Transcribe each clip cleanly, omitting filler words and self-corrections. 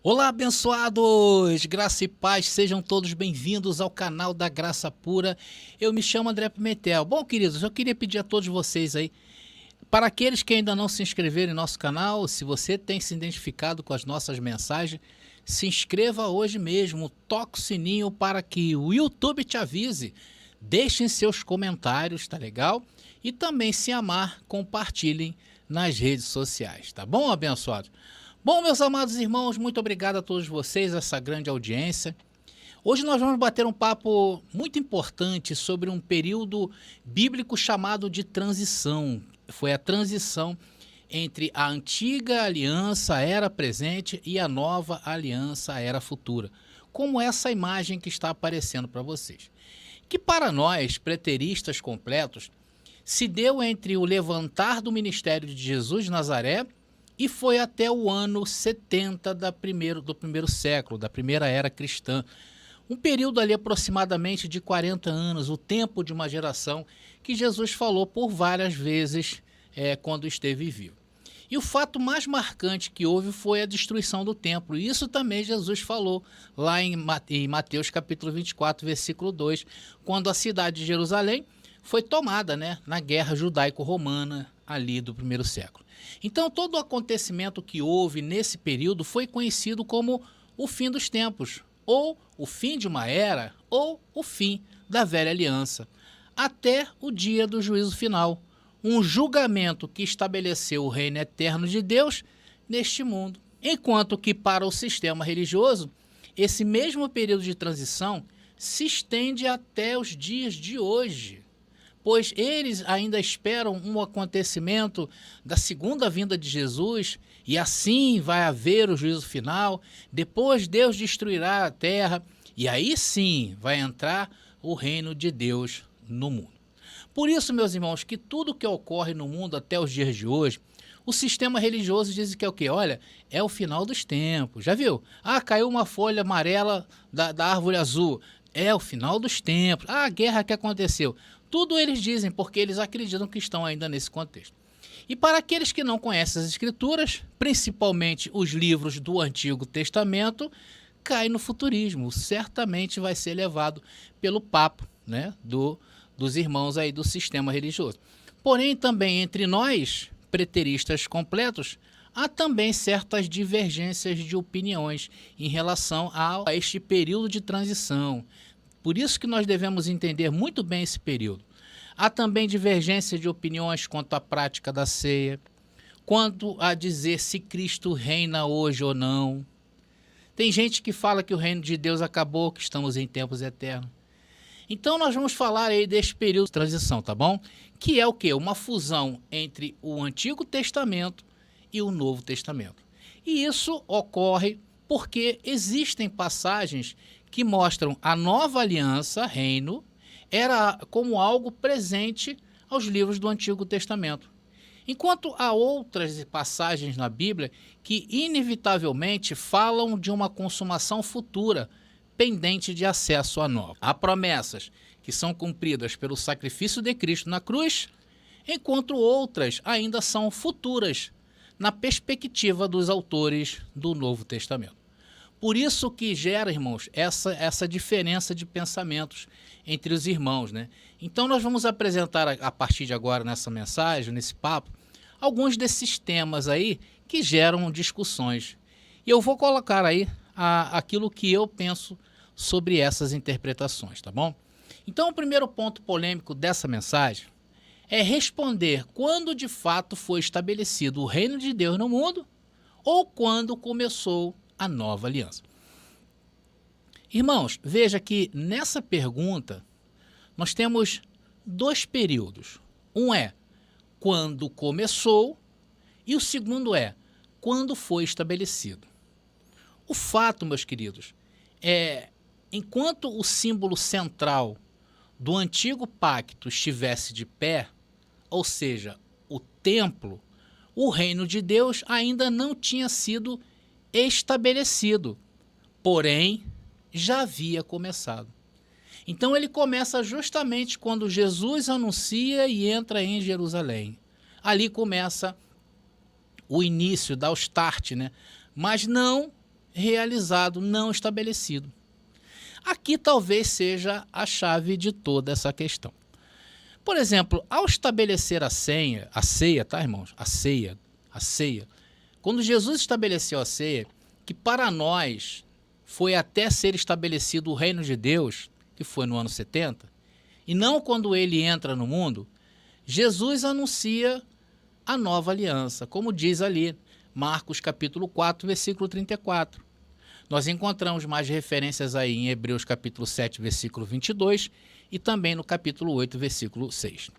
Olá, abençoados! Graça e paz, sejam todos bem-vindos ao canal da Graça Pura. Eu me chamo André Pimentel. Bom, queridos, eu queria pedir a todos vocês aí, para aqueles que ainda não se inscreveram em nosso canal, se você tem se identificado com as nossas mensagens, se inscreva hoje mesmo, toque o sininho para que o YouTube te avise, deixem seus comentários, tá legal? E também, se amar, compartilhem nas redes sociais, tá bom, abençoados? Bom, meus amados irmãos, muito obrigado a todos vocês, essa grande audiência. Hoje nós vamos bater um papo muito importante sobre um período bíblico chamado de transição. Foi a transição entre a antiga aliança, a era presente, e a nova aliança, a era futura. Como essa imagem que está aparecendo para vocês. Que para nós, preteristas completos, se deu entre o levantar do ministério de Jesus de Nazaré e foi até o ano 70 do primeiro século, da primeira era cristã. Um período ali aproximadamente de 40 anos, o tempo de uma geração que Jesus falou por várias vezes quando esteve vivo. E o fato mais marcante que houve foi a destruição do templo. E isso também Jesus falou lá em Mateus capítulo 24, versículo 2, quando a cidade de Jerusalém foi tomada, na guerra judaico-romana ali do primeiro século. Então, todo o acontecimento que houve nesse período foi conhecido como o fim dos tempos, ou o fim de uma era, ou o fim da velha aliança, até o dia do juízo final, um julgamento que estabeleceu o reino eterno de Deus neste mundo. Enquanto que para o sistema religioso, esse mesmo período de transição se estende até os dias de hoje, pois eles ainda esperam um acontecimento da segunda vinda de Jesus, e assim vai haver o juízo final, depois Deus destruirá a terra, e aí sim vai entrar o reino de Deus no mundo. Por isso, meus irmãos, que tudo que ocorre no mundo até os dias de hoje, o sistema religioso diz que é o quê? Olha, é o final dos tempos, já viu? Ah, caiu uma folha amarela da árvore azul, é o final dos tempos. Ah, a guerra que aconteceu. Tudo eles dizem porque eles acreditam que estão ainda nesse contexto. E para aqueles que não conhecem as Escrituras, principalmente os livros do Antigo Testamento, cai no futurismo. Certamente vai ser levado pelo papo, dos irmãos aí do sistema religioso. Porém, também entre nós, preteristas completos, há também certas divergências de opiniões em relação a este período de transição. Por isso que nós devemos entender muito bem esse período. Há também divergência de opiniões quanto à prática da ceia, quanto a dizer se Cristo reina hoje ou não. Tem gente que fala que o reino de Deus acabou, que estamos em tempos eternos. Então nós vamos falar aí deste período de transição, tá bom? Que é o quê? Uma fusão entre o Antigo Testamento e o Novo Testamento. E isso ocorre porque existem passagens que mostram a nova aliança, reino, era como algo presente aos livros do Antigo Testamento. Enquanto há outras passagens na Bíblia que inevitavelmente falam de uma consumação futura, pendente de acesso à nova. Há promessas que são cumpridas pelo sacrifício de Cristo na cruz, enquanto outras ainda são futuras, na perspectiva dos autores do Novo Testamento. Por isso que gera, irmãos, essa diferença de pensamentos entre os irmãos, Então nós vamos apresentar a partir de agora nessa mensagem, nesse papo, alguns desses temas aí que geram discussões. E eu vou colocar aí aquilo que eu penso sobre essas interpretações, tá bom? Então o primeiro ponto polêmico dessa mensagem é responder quando de fato foi estabelecido o reino de Deus no mundo ou quando começou a nova aliança. Irmãos, veja que nessa pergunta nós temos dois períodos. Um é quando começou e o segundo é quando foi estabelecido. O fato, meus queridos, enquanto o símbolo central do antigo pacto estivesse de pé, ou seja, o templo, o reino de Deus ainda não tinha sido estabelecido, porém já havia começado. Então ele começa justamente quando Jesus anuncia e entra em Jerusalém. Ali começa o início, dá o start, mas não realizado, não estabelecido. Aqui talvez seja a chave de toda essa questão. Por exemplo, ao estabelecer a ceia, tá, irmãos? A ceia. Quando Jesus estabeleceu a ceia, que para nós foi até ser estabelecido o reino de Deus, que foi no ano 70, e não quando ele entra no mundo, Jesus anuncia a nova aliança, como diz ali, Marcos capítulo 4, versículo 34. Nós encontramos mais referências aí em Hebreus capítulo 7, versículo 22 e também no capítulo 8, versículo 6.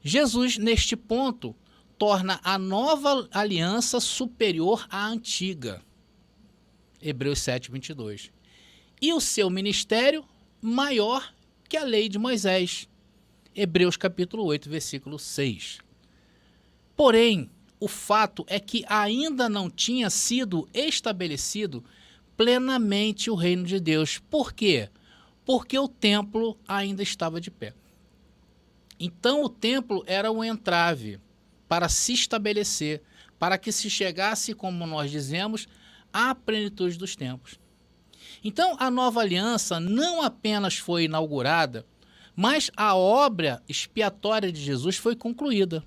Jesus, neste ponto, torna a nova aliança superior à antiga. Hebreus 7, 22. E o seu ministério maior que a lei de Moisés. Hebreus capítulo 8, versículo 6. Porém, o fato é que ainda não tinha sido estabelecido plenamente o reino de Deus. Por quê? Porque o templo ainda estava de pé. Então o templo era um entrave para se estabelecer, para que se chegasse, como nós dizemos, à plenitude dos tempos. Então a nova aliança não apenas foi inaugurada, mas a obra expiatória de Jesus foi concluída.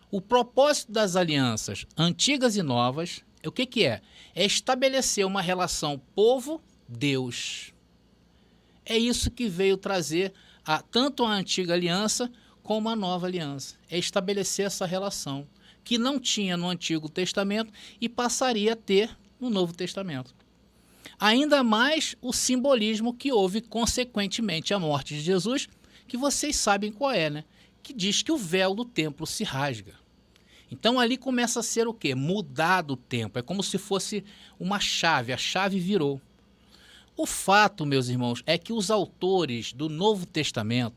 O propósito das alianças antigas e novas, o que é? É estabelecer uma relação povo-Deus. É isso que veio trazer tanto a antiga aliança como a nova aliança. É estabelecer essa relação que não tinha no Antigo Testamento e passaria a ter no Novo Testamento. Ainda mais o simbolismo que houve consequentemente à morte de Jesus, que vocês sabem qual é, né? Que diz que o véu do templo se rasga. Então ali começa a ser o quê? Mudado o tempo. É como se fosse uma chave, a chave virou. O fato, meus irmãos, é que os autores do Novo Testamento,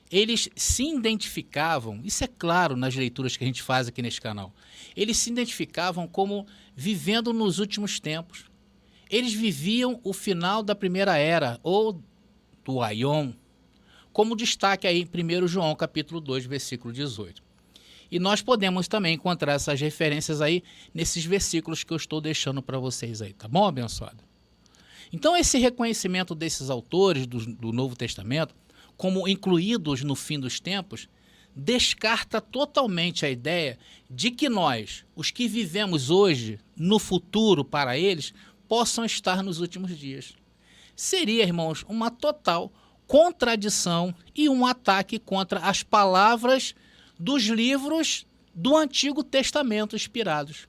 eles se identificavam, isso é claro nas leituras que a gente faz aqui neste canal, eles se identificavam como vivendo nos últimos tempos. Eles viviam o final da primeira era, ou do Aion, como destaque aí em 1 João capítulo 2, versículo 18. E nós podemos também encontrar essas referências aí nesses versículos que eu estou deixando para vocês aí, tá bom, abençoado? Então esse reconhecimento desses autores do Novo Testamento, como incluídos no fim dos tempos, descarta totalmente a ideia de que nós, os que vivemos hoje, no futuro para eles, possam estar nos últimos dias. Seria, irmãos, uma total contradição e um ataque contra as palavras dos livros do Antigo Testamento inspirados.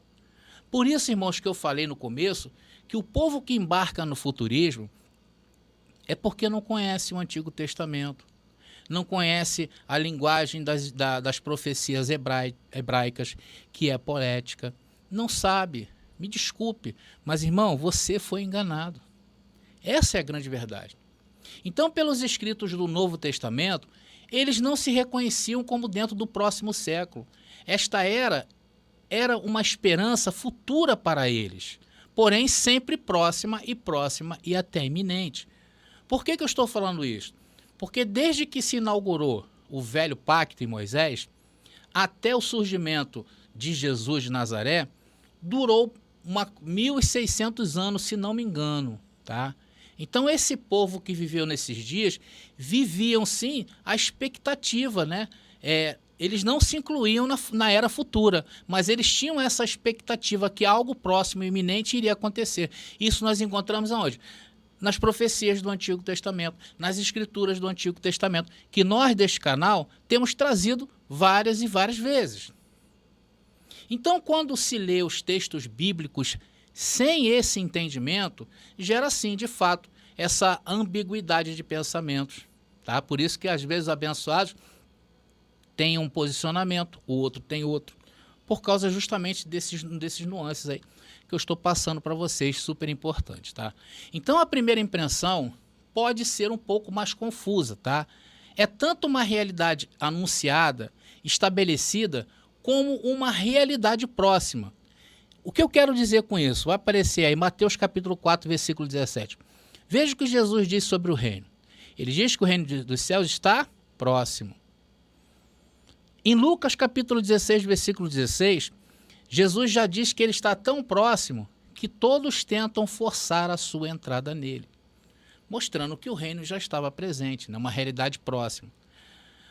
Por isso, irmãos, que eu falei no começo, que o povo que embarca no futurismo é porque não conhece o Antigo Testamento, não conhece a linguagem das profecias hebraicas, que é poética, não sabe. Me desculpe, mas, irmão, você foi enganado. Essa é a grande verdade. Então, pelos escritos do Novo Testamento, eles não se reconheciam como dentro do próximo século. Esta era uma esperança futura para eles, porém sempre próxima e até iminente. Por que eu estou falando isso? Porque desde que se inaugurou o velho pacto em Moisés, até o surgimento de Jesus de Nazaré, durou 1.600 anos, se não me engano, tá? Então esse povo que viveu nesses dias, viviam sim a expectativa, né? Eles não se incluíam na era futura, mas eles tinham essa expectativa que algo próximo e iminente iria acontecer. Isso nós encontramos aonde? Nas profecias do Antigo Testamento, nas escrituras do Antigo Testamento, que nós deste canal temos trazido várias e várias vezes. Então, quando se lê os textos bíblicos sem esse entendimento, gera sim, de fato, essa ambiguidade de pensamentos. Tá? Por isso que às vezes abençoados têm um posicionamento, o outro tem outro, por causa justamente desses nuances aí que eu estou passando para vocês, super importante. Tá? Então a primeira impressão pode ser um pouco mais confusa. Tá? É tanto uma realidade anunciada, estabelecida, como uma realidade próxima. O que eu quero dizer com isso? Vai aparecer aí Mateus capítulo 4, versículo 17. Veja o que Jesus diz sobre o reino. Ele diz que o reino dos céus está próximo. Em Lucas capítulo 16, versículo 16, Jesus já diz que ele está tão próximo que todos tentam forçar a sua entrada nele, mostrando que o reino já estava presente, né? Uma realidade próxima.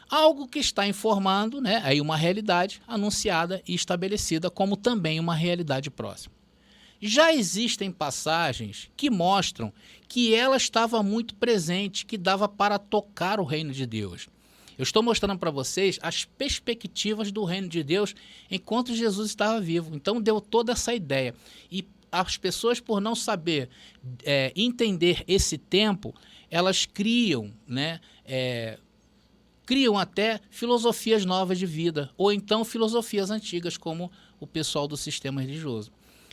Algo que está informando, né, aí uma realidade anunciada e estabelecida como também uma realidade próxima. Já existem passagens que mostram que ela estava muito presente, que dava para tocar o reino de Deus. Eu estou mostrando para vocês as perspectivas do reino de Deus enquanto Jesus estava vivo. Então deu toda essa ideia. E as pessoas, por não saber entender esse tempo, elas criam, né, criam até filosofias novas de vida, ou então filosofias antigas, como o pessoal do sistema religioso.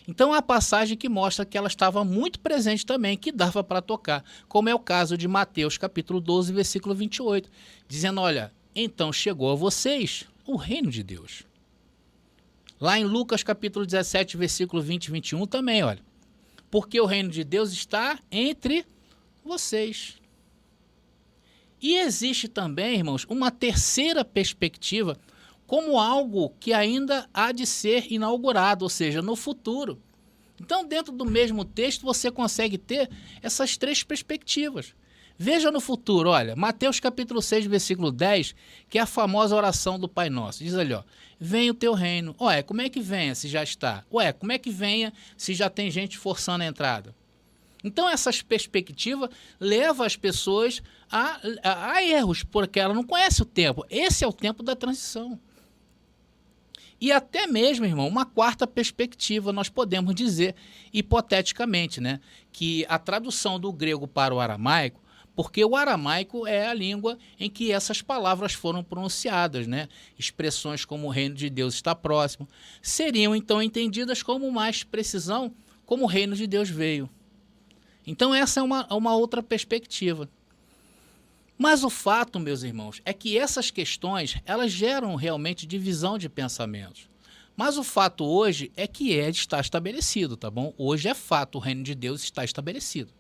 Então há passagem que mostra que ela estava muito presente também, que dava para tocar, como é o caso de Mateus capítulo 12, versículo 28, dizendo, olha, então chegou a vocês o reino de Deus. Lá em Lucas capítulo 17, versículo 20 e 21 também, olha, porque o reino de Deus está entre vocês. E existe também, irmãos, uma terceira perspectiva, como algo que ainda há de ser inaugurado, ou seja, no futuro. Então, dentro do mesmo texto, você consegue ter essas três perspectivas. Veja no futuro, olha, Mateus capítulo 6, versículo 10, que é a famosa oração do Pai Nosso. Diz ali, ó, venha o teu reino. Ué, como é que venha se já está? Ué, como é que venha se já tem gente forçando a entrada? Então, essas perspectivas levam as pessoas a erros, porque ela não conhece o tempo. Esse é o tempo da transição. E até mesmo, irmão, uma quarta perspectiva, nós podemos dizer, hipoteticamente, né, que a tradução do grego para o aramaico, porque o aramaico é a língua em que essas palavras foram pronunciadas, né, expressões como o reino de Deus está próximo, seriam então entendidas como mais precisão, como o reino de Deus veio. Então essa é uma outra perspectiva. Mas o fato, meus irmãos, é que essas questões, elas geram realmente divisão de pensamentos. Mas o fato hoje é que está estabelecido, tá bom? Hoje é fato, o reino de Deus está estabelecido.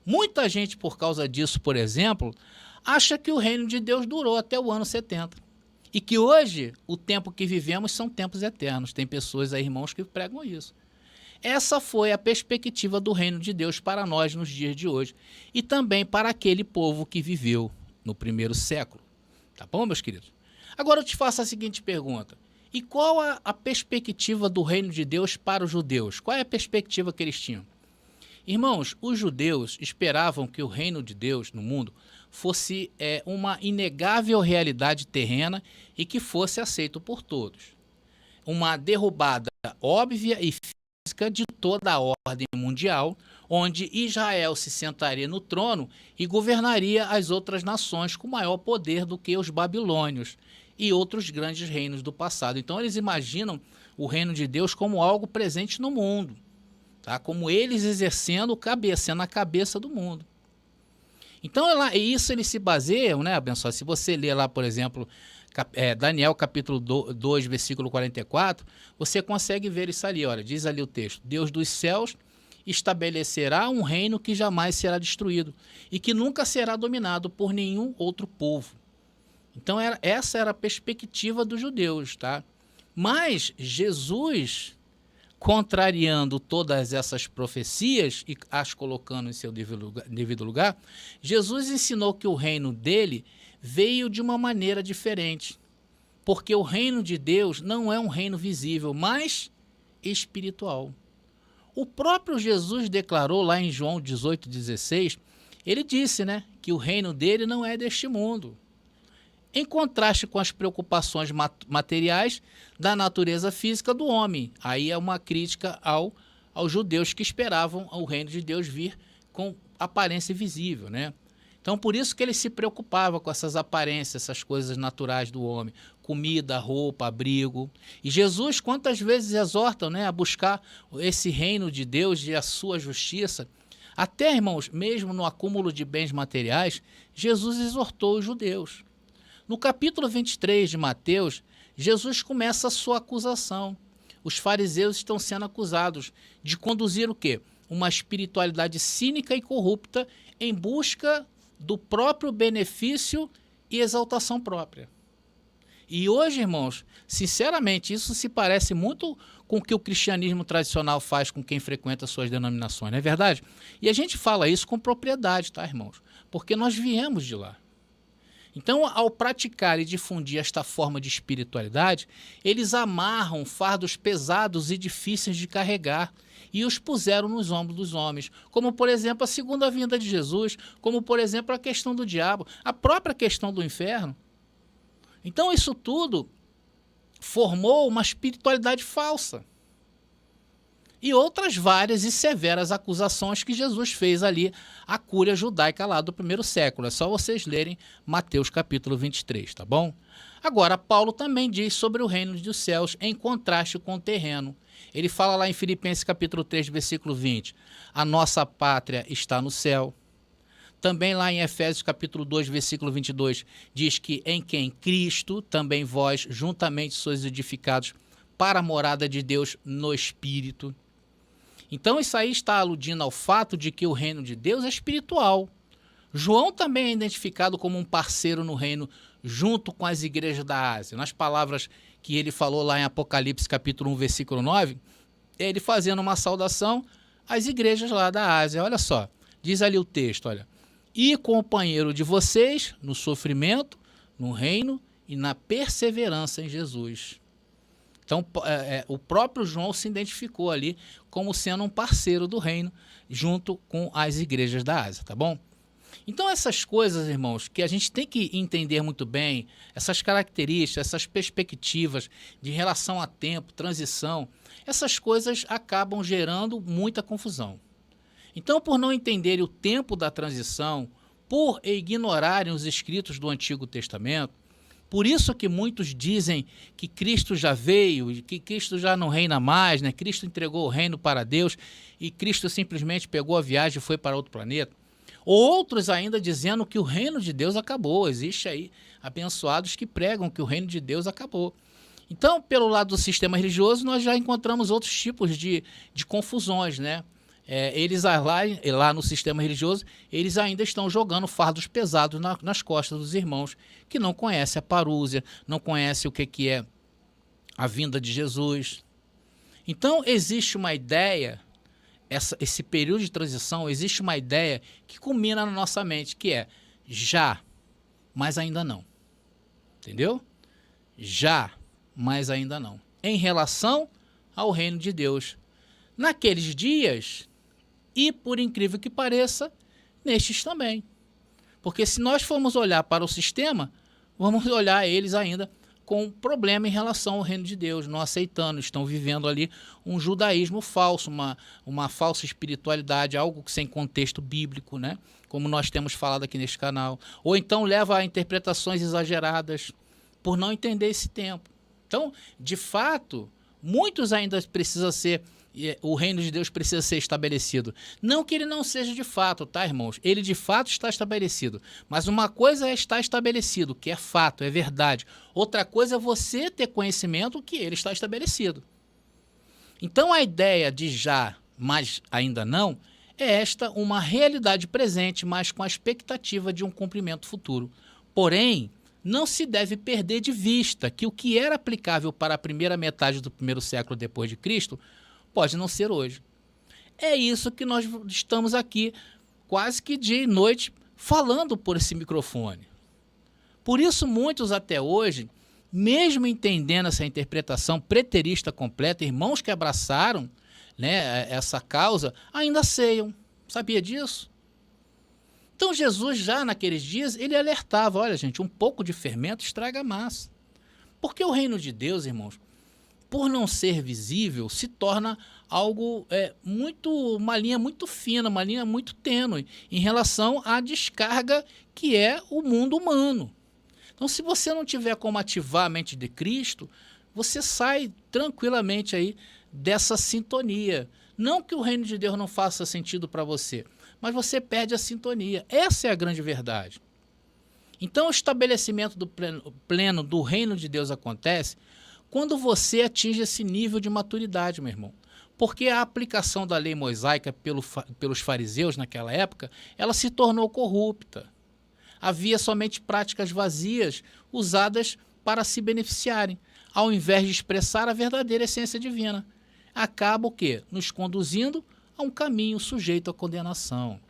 Muita gente, por causa disso, por exemplo, acha que o reino de Deus durou até o ano 70. E que hoje, o tempo que vivemos são tempos eternos. Tem pessoas aí, irmãos, que pregam isso. Essa foi a perspectiva do reino de Deus para nós nos dias de hoje e também para aquele povo que viveu no primeiro século. Tá bom, meus queridos? Agora eu te faço a seguinte pergunta. E qual a perspectiva do reino de Deus para os judeus? Qual é a perspectiva que eles tinham? Irmãos, os judeus esperavam que o reino de Deus no mundo fosse uma inegável realidade terrena e que fosse aceito por todos. Uma derrubada óbvia e de toda a ordem mundial, onde Israel se sentaria no trono e governaria as outras nações com maior poder do que os babilônios e outros grandes reinos do passado. Então eles imaginam o reino de Deus como algo presente no mundo, tá? Como eles exercendo sendo a cabeça do mundo. Então isso eles se baseiam, né, abençoado? Se você ler lá, por exemplo, Daniel capítulo 2, versículo 44, você consegue ver isso ali, olha, diz ali o texto, Deus dos céus estabelecerá um reino que jamais será destruído e que nunca será dominado por nenhum outro povo. Então essa era a perspectiva dos judeus, tá? Mas Jesus, contrariando todas essas profecias e as colocando em seu devido lugar, Jesus ensinou que o reino dele veio de uma maneira diferente, porque o reino de Deus não é um reino visível, mas espiritual. O próprio Jesus declarou lá em João 18,16, ele disse, né, que o reino dele não é deste mundo. Em contraste com as preocupações materiais da natureza física do homem. Aí é uma crítica aos judeus que esperavam o reino de Deus vir com aparência visível, né? Então, por isso que ele se preocupava com essas aparências, essas coisas naturais do homem. Comida, roupa, abrigo. E Jesus, quantas vezes exorta, né, a buscar esse reino de Deus e a sua justiça. Até, irmãos, mesmo no acúmulo de bens materiais, Jesus exortou os judeus. No capítulo 23 de Mateus, Jesus começa a sua acusação. Os fariseus estão sendo acusados de conduzir o quê? Uma espiritualidade cínica e corrupta em busca do próprio benefício e exaltação própria. E hoje, irmãos, sinceramente, isso se parece muito com o que o cristianismo tradicional faz com quem frequenta suas denominações, não é verdade? E a gente fala isso com propriedade, tá, irmãos? Porque nós viemos de lá. Então, ao praticar e difundir esta forma de espiritualidade, eles amarram fardos pesados e difíceis de carregar e os puseram nos ombros dos homens, como, por exemplo, a segunda vinda de Jesus, como, por exemplo, a questão do diabo, a própria questão do inferno. Então, isso tudo formou uma espiritualidade falsa. E outras várias e severas acusações que Jesus fez ali à cúria judaica lá do primeiro século. É só vocês lerem Mateus capítulo 23, tá bom? Agora, Paulo também diz sobre o reino dos céus em contraste com o terreno. Ele fala lá em Filipenses capítulo 3, versículo 20, a nossa pátria está no céu. Também lá em Efésios capítulo 2, versículo 22, diz que em quem Cristo, também vós, juntamente sois edificados para a morada de Deus no Espírito. Então isso aí está aludindo ao fato de que o reino de Deus é espiritual. João também é identificado como um parceiro no reino junto com as igrejas da Ásia. Nas palavras que ele falou lá em Apocalipse capítulo 1, versículo 9, ele fazendo uma saudação às igrejas lá da Ásia. Olha só, diz ali o texto, olha. E companheiro de vocês no sofrimento, no reino e na perseverança em Jesus. Então, o próprio João se identificou ali como sendo um parceiro do reino junto com as igrejas da Ásia, tá bom? Então, essas coisas, irmãos, que a gente tem que entender muito bem, essas características, essas perspectivas de relação a tempo, transição, essas coisas acabam gerando muita confusão. Então, por não entenderem o tempo da transição, por ignorarem os escritos do Antigo Testamento, por isso que muitos dizem que Cristo já veio, que Cristo já não reina mais, né? Cristo entregou o reino para Deus e Cristo simplesmente pegou a viagem e foi para outro planeta. Outros ainda dizendo que o reino de Deus acabou. Existe aí abençoados que pregam que o reino de Deus acabou. Então, pelo lado do sistema religioso, nós já encontramos outros tipos de confusões, né? Eles lá no sistema religioso, eles ainda estão jogando fardos pesados nas costas dos irmãos que não conhecem a parúzia, não conhecem o que é a vinda de Jesus. Então, existe uma ideia, esse período de transição, existe uma ideia que culmina na nossa mente, que é já, mas ainda não. Entendeu? Já, mas ainda não. Em relação ao reino de Deus. Naqueles dias, e por incrível que pareça, nestes também. Porque se nós formos olhar para o sistema, vamos olhar eles ainda com problema em relação ao reino de Deus, não aceitando, estão vivendo ali um judaísmo falso, uma falsa espiritualidade, algo sem contexto bíblico, né? Como nós temos falado aqui neste canal. Ou então leva a interpretações exageradas por não entender esse tempo. Então, de fato, muitos ainda precisam ser... o reino de Deus precisa ser estabelecido. Não que ele não seja de fato, tá, irmãos? Ele de fato está estabelecido. Mas uma coisa é estar estabelecido, que é fato, é verdade. Outra coisa é você ter conhecimento que ele está estabelecido. Então a ideia de já, mas ainda não, é esta uma realidade presente, mas com a expectativa de um cumprimento futuro. Porém, não se deve perder de vista que o que era aplicável para a primeira metade do primeiro século depois de Cristo pode não ser hoje. É isso que nós estamos aqui, quase que dia e noite, falando por esse microfone. Por isso, muitos até hoje, mesmo entendendo essa interpretação preterista completa, irmãos que abraçaram, né, essa causa, ainda ceiam. Sabia disso? Então, Jesus, já naqueles dias, ele alertava, olha, gente, um pouco de fermento estraga a massa. Porque o reino de Deus, irmãos, por não ser visível, se torna algo uma linha muito fina, uma linha muito tênue em relação à descarga que é o mundo humano. Então, se você não tiver como ativar a mente de Cristo, você sai tranquilamente aí dessa sintonia. Não que o reino de Deus não faça sentido para você, mas você perde a sintonia. Essa é a grande verdade. Então, o estabelecimento do pleno do reino de Deus acontece quando você atinge esse nível de maturidade, meu irmão. Porque a aplicação da lei mosaica pelos fariseus naquela época, ela se tornou corrupta. Havia somente práticas vazias usadas para se beneficiarem, ao invés de expressar a verdadeira essência divina. Acaba o quê? Nos conduzindo a um caminho sujeito à condenação.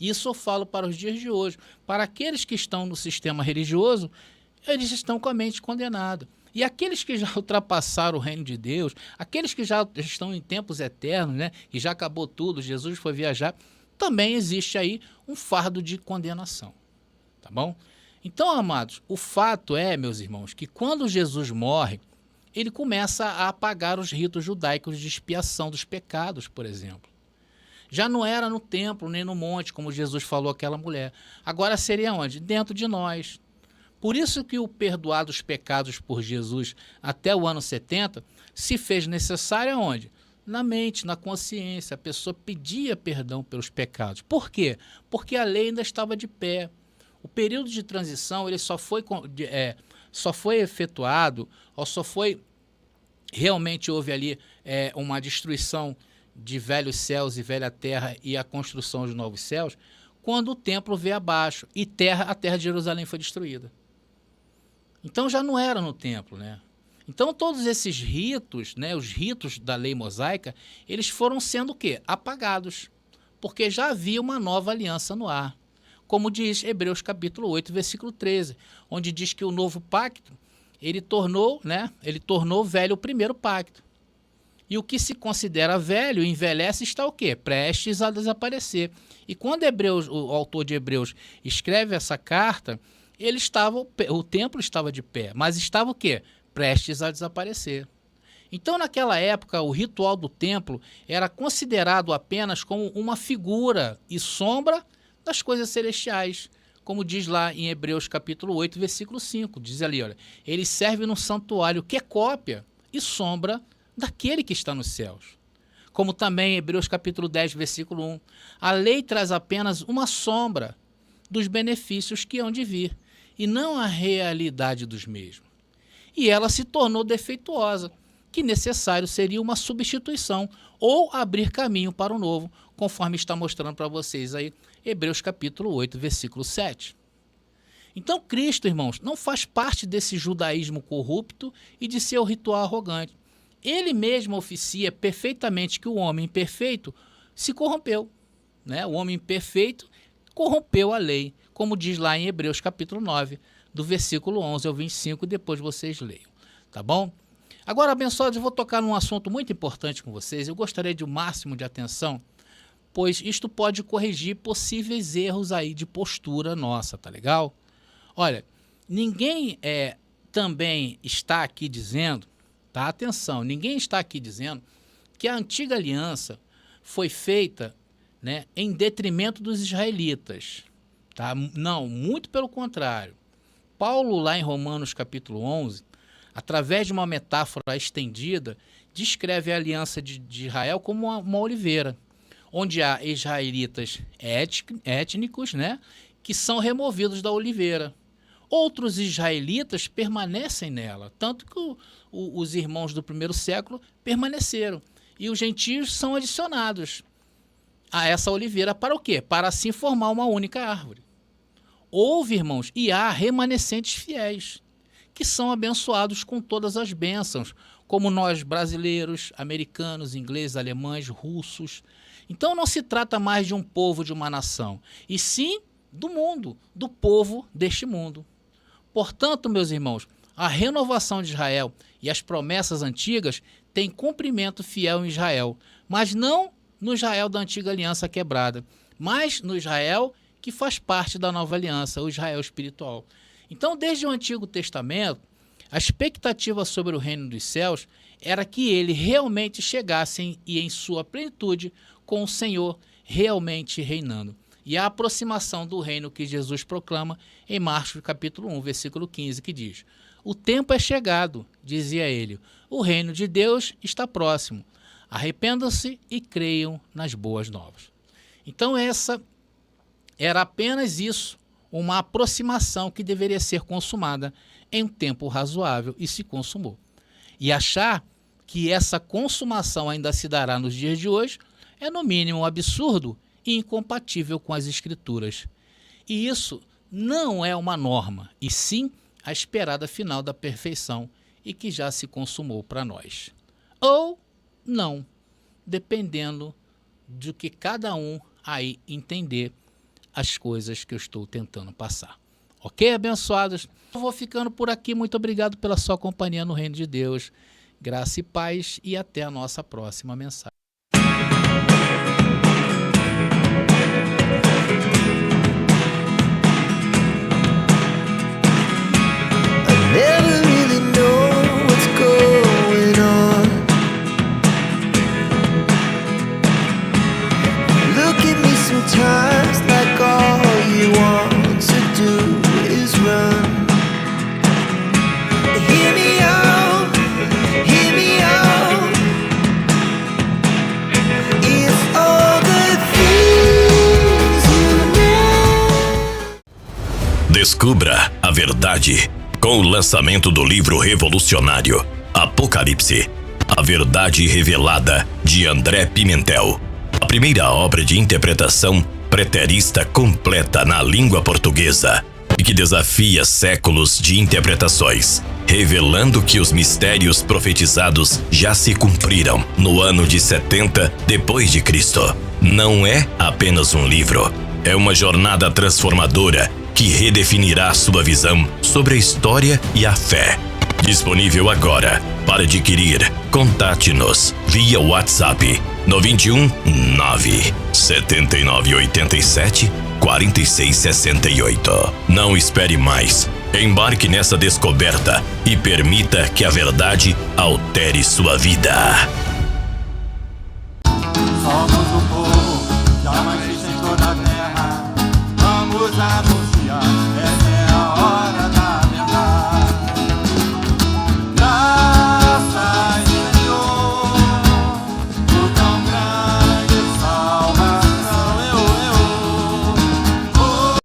Isso eu falo para os dias de hoje. Para aqueles que estão no sistema religioso, eles estão com a mente condenada. E aqueles que já ultrapassaram o reino de Deus, aqueles que já estão em tempos eternos, né, que já acabou tudo, Jesus foi viajar, também existe aí um fardo de condenação. Tá bom? Então, amados, o fato é, meus irmãos, que quando Jesus morre, ele começa a apagar os ritos judaicos de expiação dos pecados, por exemplo. Já não era no templo, nem no monte, como Jesus falou àquela mulher. Agora seria onde? Dentro de nós. Por isso que o perdoar dos pecados por Jesus até o ano 70 se fez necessário aonde? Na mente, na consciência. A pessoa pedia perdão pelos pecados. Por quê? Porque a lei ainda estava de pé. O período de transição ele só foi efetuado, ou só foi realmente houve ali uma destruição de velhos céus e velha terra e a construção de novos céus, quando o templo veio abaixo e a terra de Jerusalém foi destruída. Então já não era no templo, né? Então todos esses ritos, né, os ritos da lei mosaica, eles foram sendo o quê? Apagados, porque já havia uma nova aliança no ar. Como diz Hebreus capítulo 8, versículo 13, onde diz que o novo pacto, ele tornou velho o primeiro pacto. E o que se considera velho, envelhece, está o quê? Prestes a desaparecer. E quando o autor de Hebreus escreve essa carta, o templo estava de pé, mas estava o quê? Prestes a desaparecer. Então, naquela época, o ritual do templo era considerado apenas como uma figura e sombra das coisas celestiais, como diz lá em Hebreus capítulo 8, versículo 5. Diz ali, olha, ele serve no santuário que é cópia e sombra daquele que está nos céus. Como também em Hebreus capítulo 10, versículo 1. A lei traz apenas uma sombra dos benefícios que hão de vir, e não a realidade dos mesmos. E ela se tornou defeituosa, que necessário seria uma substituição ou abrir caminho para o novo, conforme está mostrando para vocês aí Hebreus capítulo 8, versículo 7. Então Cristo, irmãos, não faz parte desse judaísmo corrupto e de seu ritual arrogante. Ele mesmo oficia perfeitamente que o homem perfeito se corrompeu, né? O homem perfeito corrompeu a lei, como diz lá em Hebreus capítulo 9, do versículo 11 ao 25, depois vocês leiam, tá bom? Agora, abençoados, eu vou tocar num assunto muito importante com vocês. Eu gostaria de o máximo de atenção, pois isto pode corrigir possíveis erros aí de postura nossa, tá legal? Olha, ninguém também está aqui dizendo, tá? Atenção, ninguém está aqui dizendo que a antiga aliança foi feita, né, em detrimento dos israelitas, tá? Não, muito pelo contrário. Paulo, lá em Romanos capítulo 11, através de uma metáfora estendida, descreve a aliança de Israel como uma oliveira, onde há israelitas étnicos, né, que são removidos da oliveira. Outros israelitas permanecem nela, tanto que os irmãos do primeiro século permaneceram. E os gentios são adicionados a essa oliveira para o quê? Para assim formar uma única árvore. Houve, irmãos, e há remanescentes fiéis, que são abençoados com todas as bênçãos, como nós brasileiros, americanos, ingleses, alemães, russos. Então não se trata mais de um povo, de uma nação, e sim do mundo, do povo deste mundo. Portanto, meus irmãos, a renovação de Israel e as promessas antigas têm cumprimento fiel em Israel, mas não no Israel da antiga aliança quebrada, mas no Israel que faz parte da nova aliança, o Israel espiritual. Então, desde o Antigo Testamento, a expectativa sobre o reino dos céus era que ele realmente chegasse em sua plenitude com o Senhor realmente reinando. E a aproximação do reino que Jesus proclama em Marcos capítulo 1, versículo 15, que diz: o tempo é chegado, dizia ele, o reino de Deus está próximo. Arrependam-se e creiam nas boas novas. Então essa era apenas isso, uma aproximação que deveria ser consumada em um tempo razoável e se consumou. E achar que essa consumação ainda se dará nos dias de hoje é no mínimo absurdo e incompatível com as Escrituras. E isso não é uma norma, e sim a esperada final da perfeição e que já se consumou para nós. Ou não, dependendo do que cada um aí entender as coisas que eu estou tentando passar. Ok, abençoados? Eu vou ficando por aqui. Muito obrigado pela sua companhia no Reino de Deus. Graça e paz e até a nossa próxima mensagem. Sometimes like all you want to do is run. Hear me out, it's all the things you know. Descubra a verdade com o lançamento do livro revolucionário Apocalipse, a verdade revelada, de André Pimentel. A primeira obra de interpretação preterista completa na língua portuguesa e que desafia séculos de interpretações, revelando que os mistérios profetizados já se cumpriram no ano de 70 depois de Cristo. Não é apenas um livro, é uma jornada transformadora que redefinirá sua visão sobre a história e a fé. Disponível agora. Para adquirir, contate-nos via WhatsApp no 21 9 79 87 46 68. Não espere mais. Embarque nessa descoberta e permita que a verdade altere sua vida.